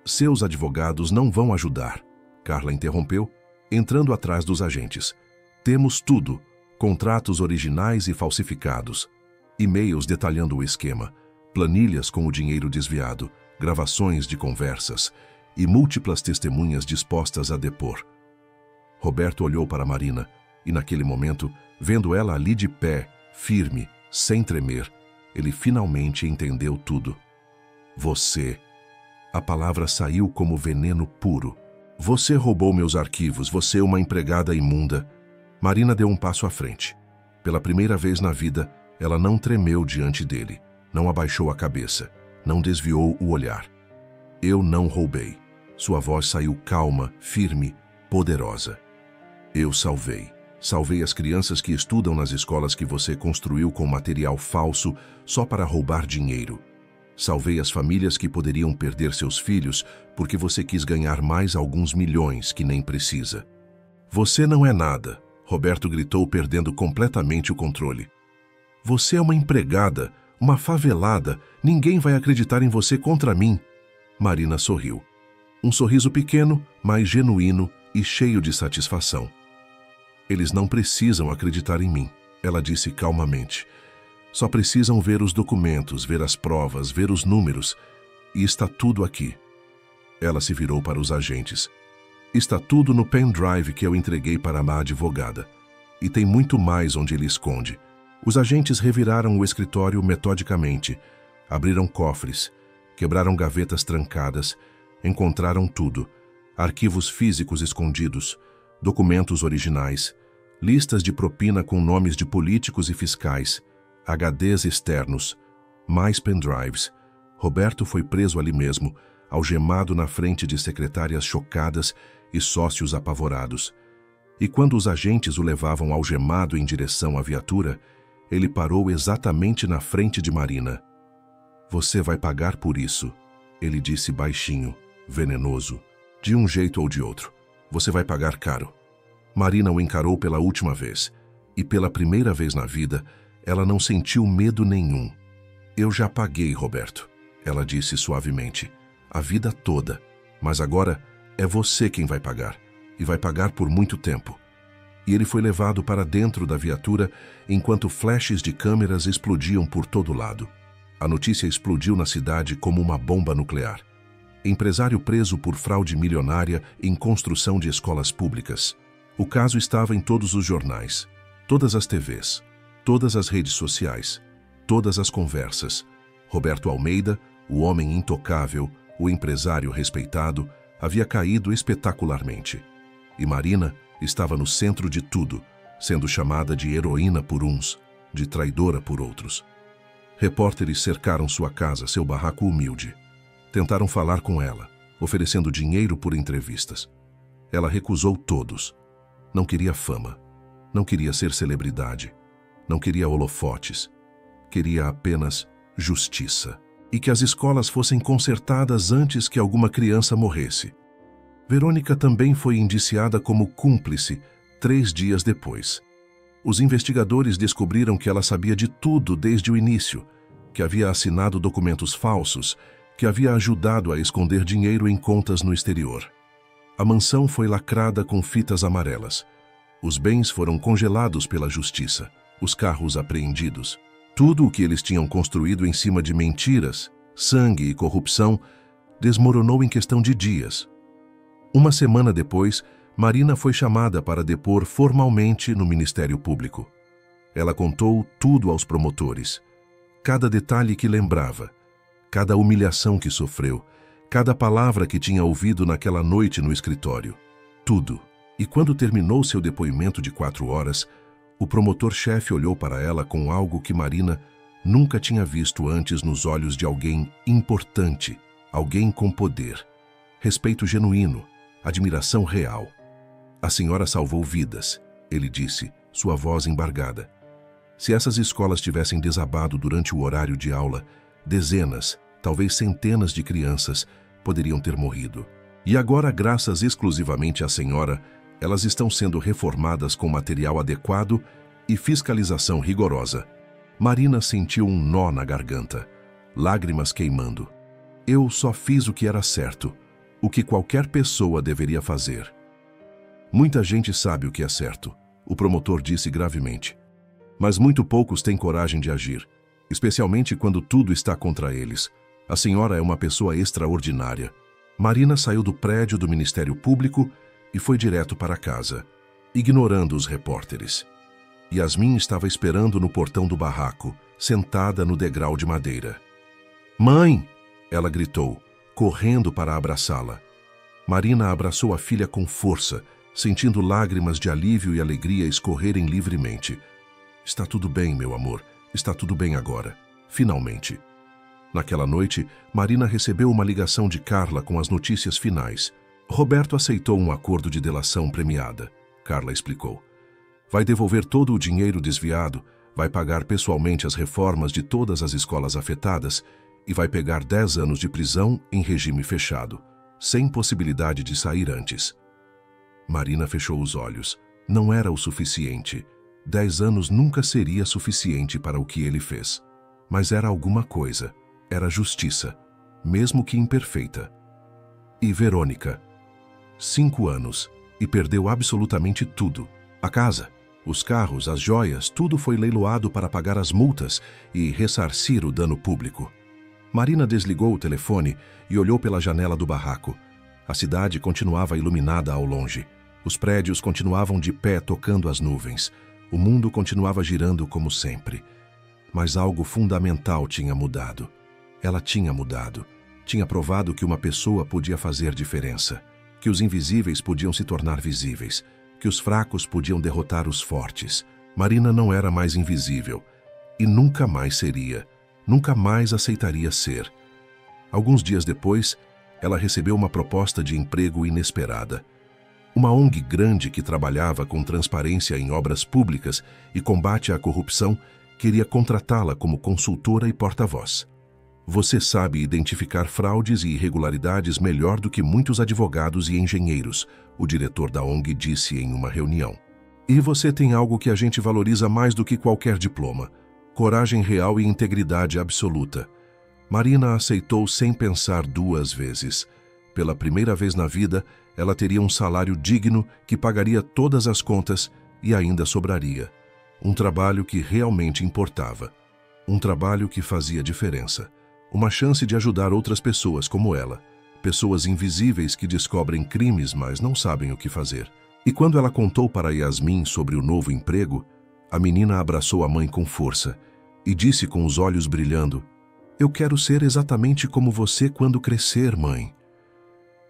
Seus advogados não vão ajudar. Carla interrompeu, entrando atrás dos agentes. Temos tudo. Contratos originais e falsificados. E-mails detalhando o esquema. Planilhas com o dinheiro desviado. Gravações de conversas. E múltiplas testemunhas dispostas a depor. Roberto olhou para Marina e, naquele momento, vendo ela ali de pé, firme, sem tremer, ele finalmente entendeu tudo. Você. A palavra saiu como veneno puro. Você roubou meus arquivos, você é uma empregada imunda. Marina deu um passo à frente. Pela primeira vez na vida, ela não tremeu diante dele, não abaixou a cabeça, não desviou o olhar. Eu não roubei. Sua voz saiu calma, firme, poderosa. Eu salvei. Salvei as crianças que estudam nas escolas que você construiu com material falso só para roubar dinheiro. Salvei as famílias que poderiam perder seus filhos porque você quis ganhar mais alguns milhões que nem precisa. Você não é nada, Roberto gritou, perdendo completamente o controle. Você é uma empregada, Uma favelada. Ninguém vai acreditar em você contra mim. Marina sorriu. Um sorriso pequeno, mas genuíno e cheio de satisfação. Eles não precisam acreditar em mim, ela disse calmamente. Só precisam ver os documentos, ver as provas, ver os números. E está tudo aqui. Ela se virou para os agentes. Está tudo no pendrive que eu entreguei para a advogada. E tem muito mais onde ele esconde. Os agentes reviraram o escritório metodicamente. Abriram cofres. Quebraram gavetas trancadas. Encontraram tudo. Arquivos físicos escondidos. Documentos originais. Listas de propina com nomes de políticos e fiscais. HDs externos. Mais pendrives. Roberto foi preso ali mesmo, algemado na frente de secretárias chocadas e sócios apavorados. E quando os agentes o levavam algemado em direção à viatura, ele parou exatamente na frente de Marina. Você vai pagar por isso, ele disse baixinho, venenoso. De um jeito ou de outro, você vai pagar caro. Marina o encarou pela última vez, e pela primeira vez na vida, ela não sentiu medo nenhum. Eu já paguei, Roberto, ela disse suavemente, a vida toda, mas agora é você quem vai pagar, e vai pagar por muito tempo. E ele foi levado para dentro da viatura enquanto flashes de câmeras explodiam por todo lado. A notícia explodiu na cidade como uma bomba nuclear. Empresário preso por fraude milionária em construção de escolas públicas. O caso estava em todos os jornais, todas as TVs, todas as redes sociais, todas as conversas. Roberto Almeida, o homem intocável, o empresário respeitado, havia caído espetacularmente. E Marina estava no centro de tudo, sendo chamada de heroína por uns, de traidora por outros. Repórteres cercaram sua casa, seu barraco humilde. Tentaram falar com ela, oferecendo dinheiro por entrevistas. Ela recusou todos. Não queria fama, não queria ser celebridade, não queria holofotes. Queria apenas justiça. E que as escolas fossem consertadas antes que alguma criança morresse. Verônica também foi indiciada como cúmplice 3 dias depois. Os investigadores descobriram que ela sabia de tudo desde o início, que havia assinado documentos falsos, que havia ajudado a esconder dinheiro em contas no exterior. A mansão foi lacrada com fitas amarelas. Os bens foram congelados pela justiça, os carros apreendidos. Tudo o que eles tinham construído em cima de mentiras, sangue e corrupção desmoronou em questão de dias. Uma semana depois, Marina foi chamada para depor formalmente no Ministério Público. Ela contou tudo aos promotores. Cada detalhe que lembrava, cada humilhação que sofreu, cada palavra que tinha ouvido naquela noite no escritório. Tudo. E quando terminou seu depoimento de 4 horas, o promotor-chefe olhou para ela com algo que Marina nunca tinha visto antes nos olhos de alguém importante, alguém com poder. Respeito genuíno, admiração real. A senhora salvou vidas, ele disse, sua voz embargada. Se essas escolas tivessem desabado durante o horário de aula, dezenas, talvez centenas de crianças poderiam ter morrido. E agora, graças exclusivamente à senhora, elas estão sendo reformadas com material adequado e fiscalização rigorosa. Marina sentiu um nó na garganta, lágrimas queimando. Eu só fiz o que era certo, o que qualquer pessoa deveria fazer. Muita gente sabe o que é certo, o promotor disse gravemente. Mas muito poucos têm coragem de agir, especialmente quando tudo está contra eles. A senhora é uma pessoa extraordinária. Marina saiu do prédio do Ministério Público e foi direto para casa, ignorando os repórteres. Yasmin estava esperando no portão do barraco, sentada no degrau de madeira. Mãe! Ela gritou, correndo para abraçá-la. Marina abraçou a filha com força, sentindo lágrimas de alívio e alegria escorrerem livremente. Está tudo bem, meu amor. Está tudo bem agora. Finalmente. Naquela noite, Marina recebeu uma ligação de Carla com as notícias finais. Roberto aceitou um acordo de delação premiada, Carla explicou. Vai devolver todo o dinheiro desviado, vai pagar pessoalmente as reformas de todas as escolas afetadas e vai pegar 10 anos de prisão em regime fechado, sem possibilidade de sair antes. Marina fechou os olhos. Não era o suficiente. 10 anos nunca seria suficiente para o que ele fez. mas era alguma coisa. Era justiça, mesmo que imperfeita. E Verônica, 5 anos, e perdeu absolutamente tudo. A casa, os carros, as joias, tudo foi leiloado para pagar as multas e ressarcir o dano público. Marina desligou o telefone e olhou pela janela do barraco. A cidade continuava iluminada ao longe. Os prédios continuavam de pé tocando as nuvens. O mundo continuava girando como sempre. Mas algo fundamental tinha mudado. Ela tinha mudado. Tinha provado que uma pessoa podia fazer diferença. Que os invisíveis podiam se tornar visíveis. Que os fracos podiam derrotar os fortes. Marina não era mais invisível. E nunca mais seria. Nunca mais aceitaria ser. Alguns dias depois, ela recebeu uma proposta de emprego inesperada. Uma ONG grande que trabalhava com transparência em obras públicas e combate à corrupção queria contratá-la como consultora e porta-voz. Você sabe identificar fraudes e irregularidades melhor do que muitos advogados e engenheiros, o diretor da ONG disse em uma reunião. E você tem algo que a gente valoriza mais do que qualquer diploma: coragem real e integridade absoluta. Marina aceitou sem pensar 2 vezes. Pela primeira vez na vida, ela teria um salário digno que pagaria todas as contas e ainda sobraria. Um trabalho que realmente importava. Um trabalho que fazia diferença. Uma chance de ajudar outras pessoas como ela. Pessoas invisíveis que descobrem crimes, mas não sabem o que fazer. E quando ela contou para Yasmin sobre o novo emprego, a menina abraçou a mãe com força e disse com os olhos brilhando: "Eu quero ser exatamente como você quando crescer, mãe."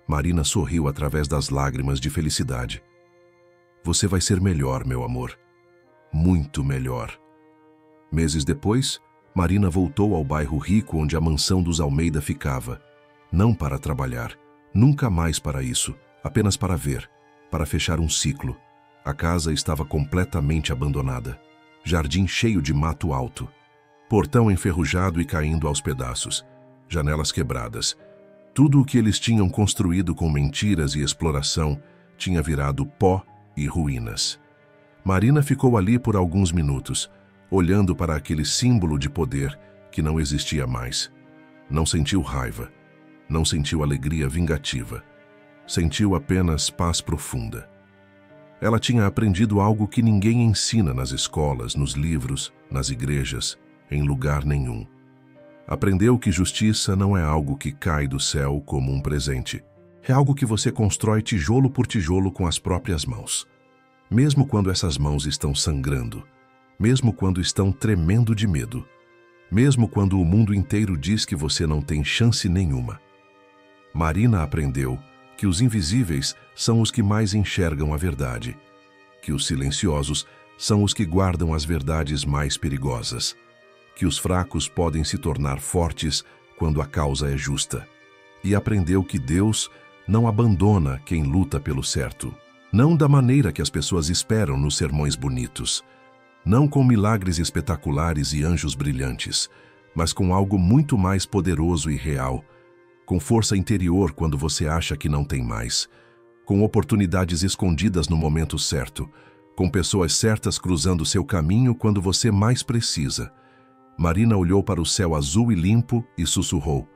Marina sorriu através das lágrimas de felicidade. "Você vai ser melhor, meu amor. Muito melhor." Meses depois, Marina voltou ao bairro rico onde a mansão dos Almeida ficava. Não para trabalhar, nunca mais para isso, apenas para ver, para fechar um ciclo. A casa estava completamente abandonada. Jardim cheio de mato alto. Portão enferrujado e caindo aos pedaços. Janelas quebradas. Tudo o que eles tinham construído com mentiras e exploração tinha virado pó e ruínas. Marina ficou ali por alguns minutos, olhando para aquele símbolo de poder que não existia mais. Não sentiu raiva. Não sentiu alegria vingativa. Sentiu apenas paz profunda. Ela tinha aprendido algo que ninguém ensina nas escolas, nos livros, nas igrejas, em lugar nenhum. Aprendeu que justiça não é algo que cai do céu como um presente. É algo que você constrói tijolo por tijolo com as próprias mãos. Mesmo quando essas mãos estão sangrando. Mesmo quando estão tremendo de medo. Mesmo quando o mundo inteiro diz que você não tem chance nenhuma. Marina aprendeu que os invisíveis são os que mais enxergam a verdade. Que os silenciosos são os que guardam as verdades mais perigosas. Que os fracos podem se tornar fortes quando a causa é justa. E aprendeu que Deus não abandona quem luta pelo certo. Não da maneira que as pessoas esperam nos sermões bonitos. Não com milagres espetaculares e anjos brilhantes, mas com algo muito mais poderoso e real. Com força interior quando você acha que não tem mais. Com oportunidades escondidas no momento certo. Com pessoas certas cruzando seu caminho quando você mais precisa. Marina olhou para o céu azul e limpo e sussurrou: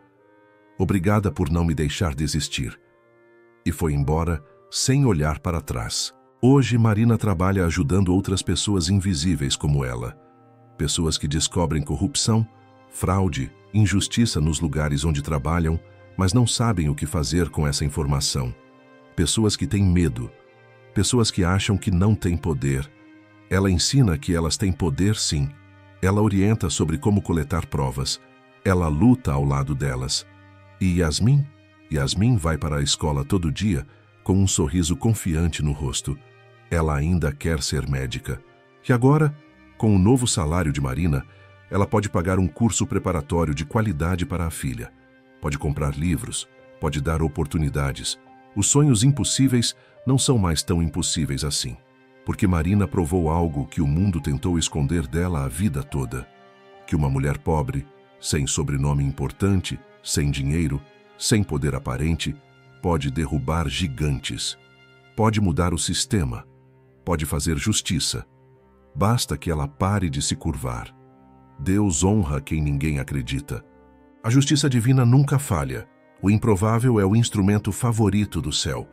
"Obrigada por não me deixar desistir." E foi embora, sem olhar para trás. Hoje, Marina trabalha ajudando outras pessoas invisíveis como ela. Pessoas que descobrem corrupção, fraude, injustiça nos lugares onde trabalham, mas não sabem o que fazer com essa informação. Pessoas que têm medo. Pessoas que acham que não têm poder. Ela ensina que elas têm poder sim. Ela orienta sobre como coletar provas. Ela luta ao lado delas. E Yasmin? Yasmin vai para a escola todo dia com um sorriso confiante no rosto. Ela ainda quer ser médica. E agora, com o novo salário de Marina, ela pode pagar um curso preparatório de qualidade para a filha. Pode comprar livros, pode dar oportunidades. Os sonhos impossíveis não são mais tão impossíveis assim. Porque Marina provou algo que o mundo tentou esconder dela a vida toda. Que uma mulher pobre, sem sobrenome importante, sem dinheiro, sem poder aparente, pode derrubar gigantes. Pode mudar o sistema. Pode fazer justiça. Basta que ela pare de se curvar. Deus honra quem ninguém acredita. A justiça divina nunca falha. O improvável é o instrumento favorito do céu.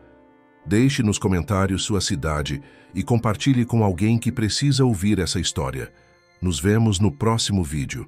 Deixe nos comentários sua cidade e compartilhe com alguém que precisa ouvir essa história. Nos vemos no próximo vídeo.